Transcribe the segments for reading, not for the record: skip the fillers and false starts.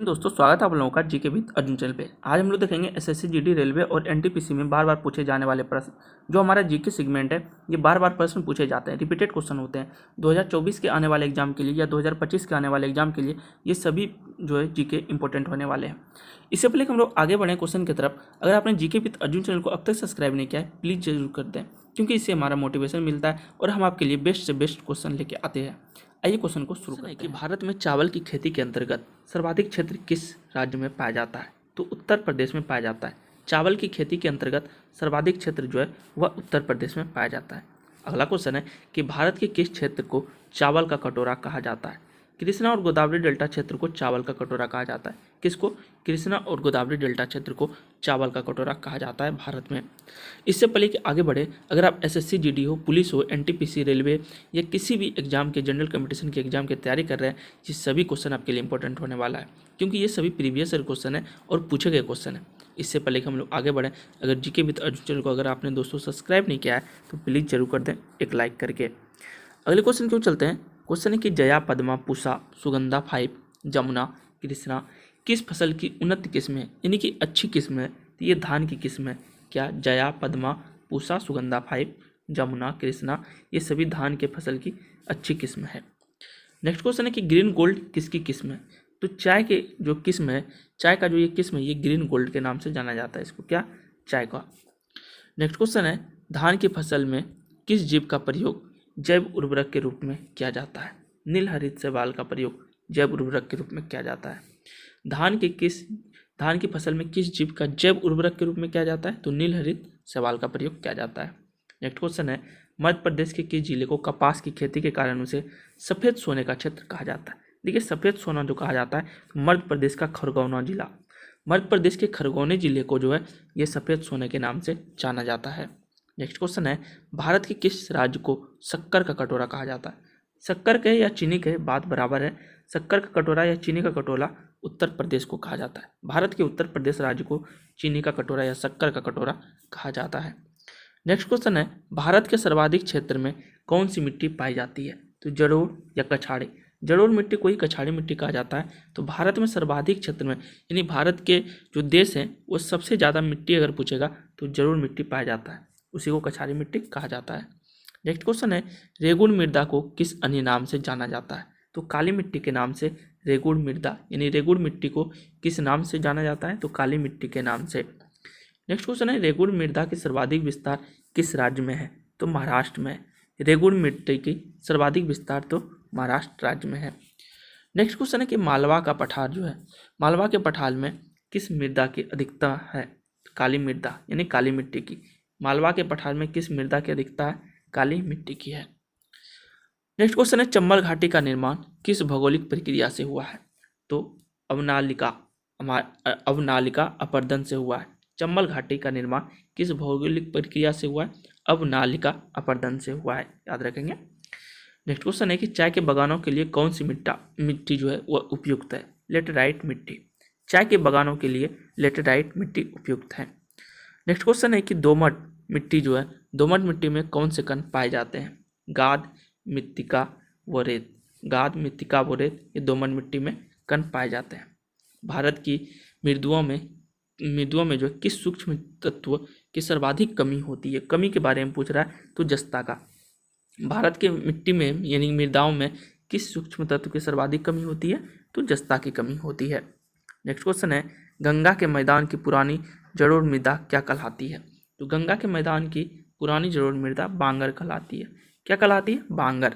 दोस्तों, स्वागत है आप लोगों का जीके विद अर्जुन चैनल पे। आज हम लोग देखेंगे एसएससी जीडी रेलवे और एनटीपीसी में बार बार पूछे जाने वाले प्रश्न। जो हमारा जीके सेगमेंट है, ये बार बार प्रश्न पूछे जाते हैं, रिपीटेड क्वेश्चन होते हैं। 2024 के आने वाले एग्जाम के लिए या 2025 के आने वाले एग्जाम के लिए ये सभी जो है जीके इंपॉर्टेंट होने वाले हैं। इससे पहले हम लोग आगे बढ़ें क्वेश्चन की तरफ, अगर आपने जीके विद अर्जुन चैनल को अब तक सब्सक्राइब नहीं किया है, प्लीज़ जरूर कर दें, क्योंकि इससे हमारा मोटिवेशन मिलता है और हम आपके लिए बेस्ट से बेस्ट क्वेश्चन लेके आते हैं। आइए क्वेश्चन को शुरू करते हैं कि भारत में चावल की खेती के अंतर्गत सर्वाधिक क्षेत्र किस राज्य में पाया जाता है? तो उत्तर प्रदेश में पाया जाता है। चावल की खेती के अंतर्गत सर्वाधिक क्षेत्र जो है वह उत्तर प्रदेश में पाया जाता है। अगला क्वेश्चन है कि भारत के किस क्षेत्र को चावल का कटोरा कहा जाता है? कृष्णा और गोदावरी डेल्टा क्षेत्र को चावल का कटोरा कहा जाता है। किसको? कृष्णा और गोदावरी डेल्टा क्षेत्र को चावल का कटोरा कहा जाता है भारत में। इससे पहले कि आगे बढ़े, अगर आप एसएससी जीडी हो, पुलिस हो, एनटीपीसी, रेलवे या किसी भी एग्जाम के जनरल कंपटीशन के एग्जाम की तैयारी कर रहे हैं, ये सभी क्वेश्चन आपके लिए इंपॉर्टेंट होने वाला है, क्योंकि ये सभी प्रीवियस ईयर क्वेश्चन है और पूछे गए क्वेश्चन है। इससे पहले कि हम लोग आगे बढ़ें, अगर जीके विद अर्जुन चैनल को अगर आपने दोस्तों सब्सक्राइब नहीं किया है तो प्लीज़ जरूर कर दें एक लाइक करके। अगले क्वेश्चन क्यों चलते हैं। क्वेश्चन है कि जया, पद्मा, पूषा, सुगंधा 5, जमुना, कृष्णा किस फसल की उन्नत किस्म है, यानी कि अच्छी किस्म है? तो ये धान की किस्म है। क्या? जया, पद्मा, पूषा, सुगंधा 5, जमुना, कृष्णा ये सभी धान के फसल की अच्छी किस्म है। नेक्स्ट क्वेश्चन है कि ग्रीन गोल्ड किसकी किस्म है? तो चाय के जो किस्म है, चाय का जो ये किस्म है, ये ग्रीन गोल्ड के नाम से जाना जाता है इसको। क्या? चाय का। नेक्स्ट क्वेश्चन है धान की फसल में किस जीव का प्रयोग जैव उर्वरक के रूप में किया जाता है? नील हरित शैवाल का प्रयोग जैव उर्वरक के रूप में किया जाता है। धान की फसल में किस जीव का जैव उर्वरक के रूप में किया जाता है? तो नील हरित शैवाल का प्रयोग किया जाता है। नेक्स्ट क्वेश्चन है मध्य प्रदेश के किस जिले को कपास की खेती के कारण उसे सफेद सोने का क्षेत्र कहा जाता है? देखिए, सफेद सोना जो कहा जाता है मध्य प्रदेश का खरगोन जिला, मध्य प्रदेश के खरगोन जिले को जो है ये सफेद सोने के नाम से जाना जाता है। नेक्स्ट क्वेश्चन है भारत के किस राज्य को शक्कर का कटोरा कहा जाता है? शक्कर के या चीनी के बात बराबर है। शक्कर का कटोरा या चीनी का कटोरा उत्तर प्रदेश को कहा जाता है। भारत के उत्तर प्रदेश राज्य को चीनी का कटोरा या शक्कर का कटोरा कहा जाता है। नेक्स्ट क्वेश्चन है भारत के सर्वाधिक क्षेत्र में कौन सी मिट्टी पाई जाती है? तो जलोढ़ या कछाड़ी। जलोढ़ मिट्टी को ही कछाड़ी मिट्टी कहा जाता है। तो भारत में सर्वाधिक क्षेत्र में, यानी भारत के जो देश हैं वो सबसे ज़्यादा मिट्टी अगर पूछेगा तो जलोढ़ मिट्टी पाया जाता है, उसी को कछाड़ी मिट्टी कहा जाता है। नेक्स्ट क्वेश्चन है रेगुड़ मृदा को किस अन्य नाम से जाना जाता है? तो काली मिट्टी के नाम से रेगुड़ मृदा, यानी रेगुड़ मिट्टी को किस नाम से जाना जाता है? तो काली मिट्टी के नाम से। नेक्स्ट क्वेश्चन है रेगुड़ मृदा की सर्वाधिक विस्तार किस राज्य में है? तो महाराष्ट्र में। रेगुड़ मिट्टी की सर्वाधिक विस्तार तो महाराष्ट्र राज्य में है। नेक्स्ट क्वेश्चन है कि मालवा का पठार जो है, मालवा के पठार में किस मृदा की अधिकता है? काली मृदा, यानी काली मिट्टी की। मालवा के पठार में किस मृदा की अधिकता है? काली मिट्टी की है। नेक्स्ट क्वेश्चन है चंबल घाटी का निर्माण किस भौगोलिक प्रक्रिया से हुआ है? तो अवनालिका अपरदन से हुआ है। चंबल घाटी का निर्माण किस भौगोलिक प्रक्रिया से हुआ है? अवनालिका अपरदन से हुआ है, याद रखेंगे। नेक्स्ट क्वेश्चन है कि चाय के बागानों के लिए कौन सी मिट्टी जो है वह उपयुक्त है? लेटेराइट मिट्टी। चाय के बागानों के लिए लेटेराइट मिट्टी उपयुक्त है। नेक्स्ट क्वेश्चन है कि दोमट मिट्टी जो है, दोमट मिट्टी में कौन से कण पाए जाते हैं? गाद, मृत्तिका व रेत। गाद, मृत्तिका व रेत ये दोमट मिट्टी में कण पाए जाते हैं। भारत की मृदुओं में जो किस सूक्ष्म तत्व की सर्वाधिक कमी होती है? कमी के बारे में पूछ रहा है, तो जस्ता का। भारत के मिट्टी में यानी मृदाओं में किस सूक्ष्म तत्व की सर्वाधिक कमी होती है? तो जस्ता की कमी होती है। नेक्स्ट क्वेश्चन है गंगा के मैदान की पुरानी जलोढ़ मृदा क्या कहलाती है? तो गंगा के मैदान की पुरानी जलोढ़ मृदा बांगर कहलाती है। क्या कहलाती है? बांगर।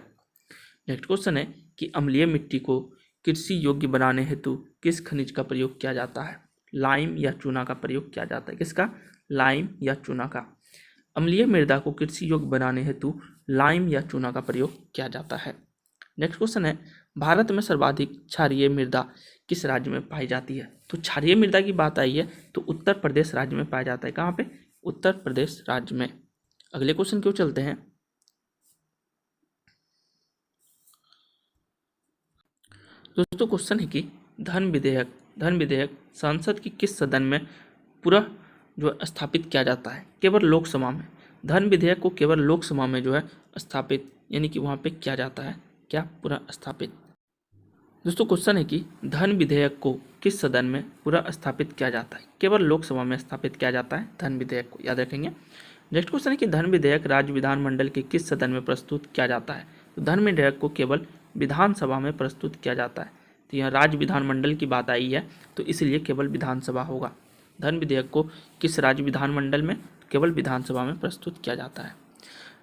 नेक्स्ट क्वेश्चन है कि अम्लीय मिट्टी को कृषि योग्य बनाने हेतु किस खनिज का प्रयोग किया जाता है? लाइम या चूना का प्रयोग किया जाता है। किसका? लाइम या चूना का। अम्लीय मृदा को कृषि योग्य बनाने हेतु लाइम या चूना का प्रयोग किया जाता है। नेक्स्ट क्वेश्चन है भारत में सर्वाधिक क्षारीय मृदा किस राज्य में पाई जाती है? तो क्षारीय मृदा की बात आई है तो उत्तर प्रदेश राज्य में पाया जाता है। कहाँ पे? उत्तर प्रदेश राज्य में। अगले क्वेश्चन क्यों चलते हैं। दोस्तों क्वेश्चन है कि धन विधेयक संसद की किस सदन में पुनः जो स्थापित किया जाता है? केवल लोकसभा में। धन विधेयक को केवल लोकसभा में जो है स्थापित, यानी कि वहाँ पे किया जाता है। क्या? पुनः स्थापित। दोस्तों क्वेश्चन है कि धन विधेयक को किस सदन में पूरा स्थापित किया जाता है? केवल लोकसभा में स्थापित किया जाता है धन विधेयक को, याद रखेंगे। नेक्स्ट क्वेश्चन है कि धन विधेयक राज्य विधानमंडल के किस सदन में प्रस्तुत किया जाता है? तो धन विधेयक को केवल विधानसभा में प्रस्तुत किया जाता है। तो यहाँ राज्य विधानमंडल की बात आई है तो इसलिए केवल विधानसभा होगा। धन विधेयक को किस राज्य विधानमंडल में? केवल विधानसभा में प्रस्तुत किया जाता है।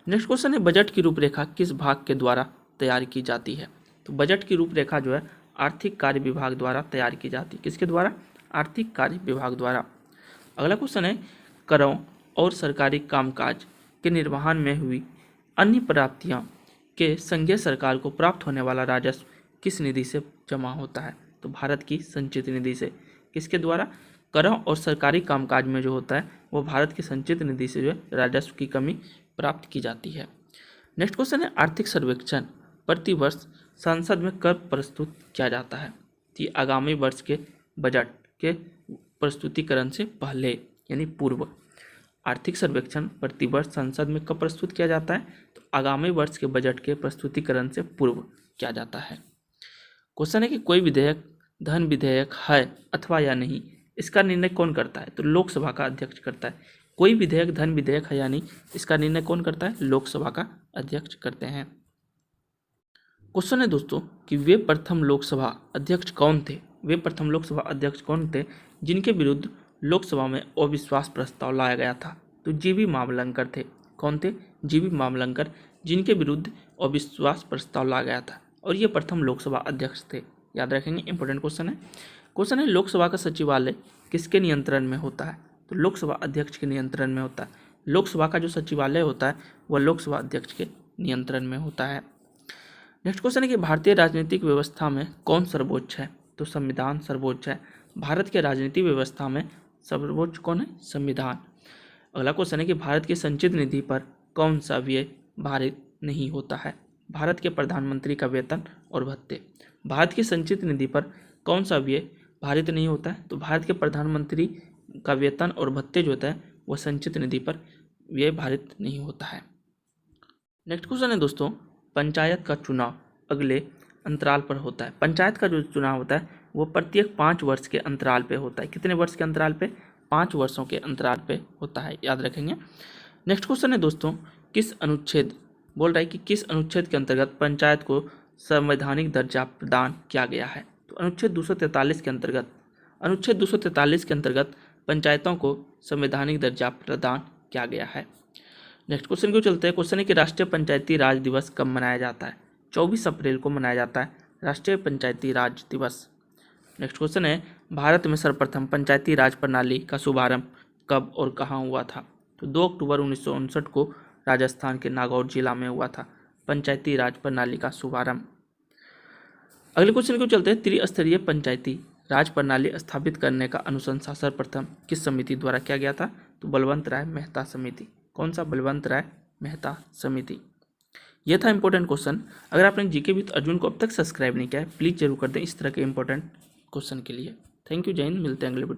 नेक्स्ट क्वेश्चन है बजट की रूपरेखा किस भाग के द्वारा तैयार की जाती है? तो बजट की रूपरेखा जो है आर्थिक कार्य विभाग द्वारा तैयार की जाती है। किसके द्वारा? आर्थिक कार्य विभाग द्वारा। अगला क्वेश्चन है करों और सरकारी कामकाज के निर्वहन में हुई अन्य प्राप्तियां के संघीय सरकार को प्राप्त होने वाला राजस्व किस निधि से जमा होता है? तो भारत की संचित निधि से। किसके द्वारा? करों और सरकारी कामकाज में जो होता है वो भारत की संचित निधि से जो है राजस्व की कमी प्राप्त की जाती है। नेक्स्ट क्वेश्चन है आर्थिक सर्वेक्षण प्रतिवर्ष संसद में कब प्रस्तुत किया जाता है? कि आगामी वर्ष के बजट के प्रस्तुतिकरण से पहले यानी पूर्व। आर्थिक सर्वेक्षण प्रतिवर्ष संसद में कब प्रस्तुत किया जाता है? तो आगामी वर्ष के बजट के प्रस्तुतिकरण से पूर्व किया जाता है। क्वेश्चन है कि कोई विधेयक धन विधेयक है अथवा या नहीं, इसका निर्णय कौन करता है? तो लोकसभा का अध्यक्ष करता है। कोई विधेयक धन विधेयक है या नहीं, इसका निर्णय कौन करता है? लोकसभा का अध्यक्ष करते हैं। क्वेश्चन है दोस्तों कि वे प्रथम लोकसभा अध्यक्ष कौन थे? वे प्रथम लोकसभा अध्यक्ष कौन थे जिनके विरुद्ध लोकसभा में अविश्वास प्रस्ताव लाया गया था? तो जीवी मावलंकर थे। कौन थे? जीवी मावलंकर, जिनके विरुद्ध अविश्वास प्रस्ताव लाया गया था और ये प्रथम लोकसभा अध्यक्ष थे। याद रखेंगे, इंपॉर्टेंट क्वेश्चन है। क्वेश्चन है लोकसभा का सचिवालय किसके नियंत्रण में होता है? तो लोकसभा अध्यक्ष के नियंत्रण में होता है। लोकसभा का जो सचिवालय होता है वह लोकसभा अध्यक्ष के नियंत्रण में होता है। नेक्स्ट क्वेश्चन है कि भारतीय राजनीतिक व्यवस्था में कौन सर्वोच्च है? तो संविधान सर्वोच्च है। भारत के राजनीतिक व्यवस्था में सर्वोच्च कौन है? संविधान। अगला क्वेश्चन है कि भारत की संचित निधि पर कौन सा व्यय भारित नहीं होता है? भारत के प्रधानमंत्री का वेतन और भत्ते। भारत की संचित निधि पर कौन सा व्यय भारित नहीं होता है? तो भारत के प्रधानमंत्री का वेतन और भत्ते जो होता है वह संचित निधि पर व्यय भारित नहीं होता है। नेक्स्ट क्वेश्चन है दोस्तों पंचायत का चुनाव अगले अंतराल पर होता है। पंचायत का जो चुनाव होता है वो प्रत्येक 5 वर्ष के अंतराल पे होता है। कितने वर्ष के अंतराल पे? 5 वर्षों के अंतराल पे होता है, याद रखेंगे। नेक्स्ट क्वेश्चन है दोस्तों किस अनुच्छेद बोल रहा है कि किस अनुच्छेद के अंतर्गत पंचायत को संवैधानिक दर्जा प्रदान किया गया है? तो अनुच्छेद 243 के अंतर्गत। अनुच्छेद 243 के अंतर्गत पंचायतों को संवैधानिक दर्जा प्रदान किया गया है। नेक्स्ट क्वेश्चन को चलते हैं। क्वेश्चन है कि राष्ट्रीय पंचायती राज दिवस कब मनाया जाता है? 24 अप्रैल को मनाया जाता है राष्ट्रीय पंचायती राज दिवस। नेक्स्ट क्वेश्चन है भारत में सर्वप्रथम पंचायती राज प्रणाली का शुभारंभ कब और कहाँ हुआ था? तो 2 अक्टूबर 1959 को राजस्थान के नागौर जिला में हुआ था पंचायती राज प्रणाली का शुभारंभ। अगले क्वेश्चन को चलते हैं। त्रिस्तरीय पंचायती राज प्रणाली स्थापित करने का अनुशंसा सर्वप्रथम किस समिति द्वारा किया गया था? तो बलवंत राय मेहता समिति। कौन सा? बलवंत राय मेहता समिति। यह था इंपॉर्टेंट क्वेश्चन। अगर आपने जीके विद अर्जुन को अब तक सब्सक्राइब नहीं किया है प्लीज़ जरूर कर दें इस तरह के इंपॉर्टेंट क्वेश्चन के लिए। थैंक यू, जय हिंद, मिलते हैं अगले वीडियो।